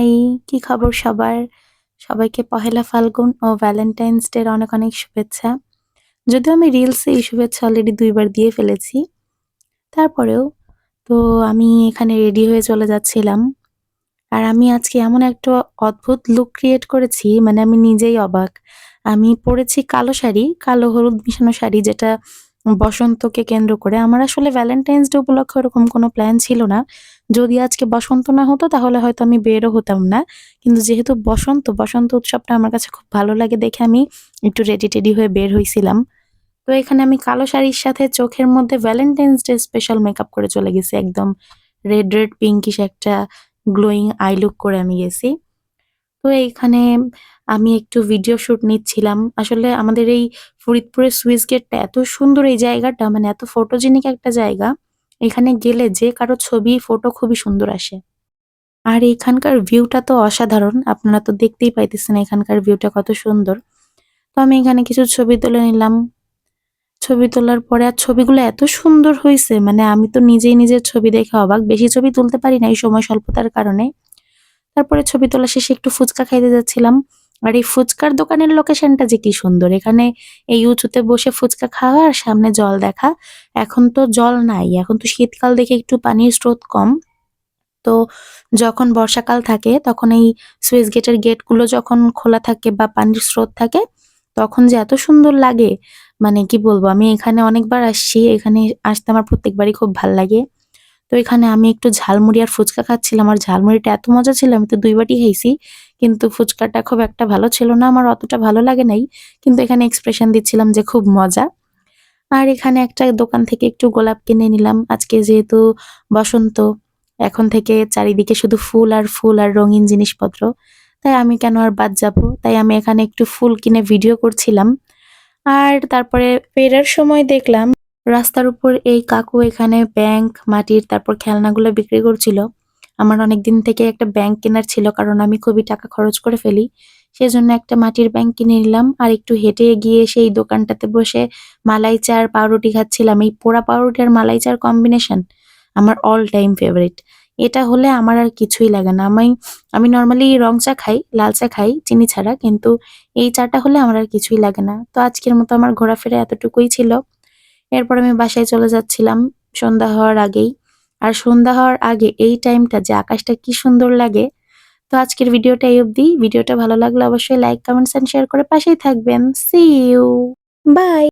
High, কি খবর সবার? সবাইকে পহেলা ফাল্গুন ও ভ্যালেন্টাইনস ডের অনেক অনেক শুভেচ্ছা। যদিও আমি রিলসে এই শুভেচ্ছা অলরেডি ২ বার দিয়ে ফেলেছি। তারপরেও তো আমি এখানে রেডি হয়ে চলে যাচ্ছিলাম। আর আমি আজকে এমন একটা অদ্ভুত লুক ক্রিয়েট করেছি, মানে আমি নিজেই অবাক। আমি পড়েছি কালো শাড়ি, কালো হলুদ মিশানো শাড়ি যেটা বসন্তকে কেন্দ্র করে। আমার আসলে ভ্যালেন্টাইনস ডে উপলক্ষে ওরকম কোনো প্ল্যান ছিল না। যদি আজকে বসন্ত না হতো তাহলে হয়তো আমি বেরও হতাম না। কিন্তু যেহেতু বসন্ত, বসন্ত উৎসবটা আমার কাছে খুব ভালো লাগে দেখে আমি একটু রেডি-টেডি হয়ে বের হইছিলাম। তো এখানে আমি কালো শাড়ির সাথে চোখের মধ্যে ভ্যালেন্টাইনস ডে স্পেশাল মেকআপ করে চলে গেছি। একদম রেড পিঙ্কিশ একটা গ্লোয়িং আই লুক করে আমি গেছি। তো এইখানে আমি একটু ভিডিও শুট নিচ্ছিলাম। আসলে আমাদের এই ফরিদপুরের সুইচ গেটটা এত সুন্দর এই জায়গাটা, মানে এত ফটোজেনিক একটা জায়গা। এখানে গেলে যে কারো ছবি, ফটো খুবই সুন্দর আসে। আর এখানকার ভিউটা তো অসাধারণ। আপনারা তো দেখতেই পাইতেছেন এখানকার ভিউটা কত সুন্দর। তো আমি এখানে কিছু ছবি তুলে নিলাম। ছবি তোলার পরে আর ছবিগুলো এত সুন্দর হইছে, মানে আমি তো নিজেই নিজের ছবি দেখে অবাক। বেশি ছবি তুলতে পারি না এই সময় স্বল্পতার কারণে। তারপরে ছবি তোলা শেষে একটু ফুচকা খাইতে যাচ্ছিলাম। আর এই ফুচকার দোকানের লোকেশনটা যে কি সুন্দর। এখানে এই উঁচুতে বসে ফুচকা খাওয়া আর সামনে জল দেখা। এখন তো জল নাই। এখন তো শীতকাল দেখে একটু পানির স্রোত কম। তো যখন বর্ষাকাল থাকে তখন এই সুইচ গেটের গেটগুলো যখন খোলা থাকে বা পানির স্রোত থাকে, তখন যে এত সুন্দর লাগে, মানে কি বলবো, আমি এখানে অনেকবার আসছি। এখানে আসতে আমার প্রত্যেকবারই খুব ভাল লাগে। তো এখানে আমি একটু ঝালমুড়ি আর ফুচকা খাচ্ছিলাম। আর ঝালমুড়িটা এত মজা ছিল, আমি তো ২ বাটি খাইছি। কিন্তু ফুচকাটা খুব একটা ভালো ছিল না। আমার অতটা ভালো লাগে নাই। কিন্তু এখানে এক্সপ্রেশন দিচ্ছিলাম যে খুব মজা। আর এখানে একটা দোকান থেকে একটু গোলাপ কিনে নিলাম। আজকে যেহেতু বসন্ত, এখন থেকে চারিদিকে শুধু ফুল আর ফুল আর রঙিন জিনিসপত্র। তাই আমি কেন আর বাদ যাবো? তাই আমি এখানে একটু ফুল কিনে ভিডিও করছিলাম। আর তারপরে ফেরার সময় দেখলাম রাস্তার উপর এই কাকু এখানে ব্যাংক, মাটির তারপর খেলনাগুলো বিক্রি করছিল। আমার অনেকদিন থেকে একটা ব্যাংক কেনার ছিল, কারণ আমি খুবই টাকা খরচ করে ফেলি। সেজন্য একটা মাটির ব্যাংক কিনে নিলাম। আর একটু হেঁটে গিয়ে সেই দোকানটাতে বসে মালাই চা আর পাউরুটি খাচ্ছিলাম। এই পোড়া পাউরুটি আর মালাই চার কম্বিনেশন আমার অল টাইম ফেভারিট। এটা হলে আমার আর কিছুই লাগে না। আমি নরমালি রং চা খাই, লাল চা খাই চিনি ছাড়া। কিন্তু এই চাটা হলে আমার আর কিছুই লাগে না। তো আজকের মতো আমার ঘোরাফেরা এতটুকুই ছিল। এরপর আমি বাসায় চলে যাচ্ছিলাম সন্ধ্যা হওয়ার আগেই। আর সন্ধ্যা হওয়ার আগে এই টাইমটা যে আকাশটা কি সুন্দর লাগে। তো আজকের ভিডিওটা এই অবধি। ভিডিওটা ভালো লাগলে অবশ্যই লাইক, কমেন্টস এন্ড শেয়ার করে পাশেই থাকবেন। See you. বাই।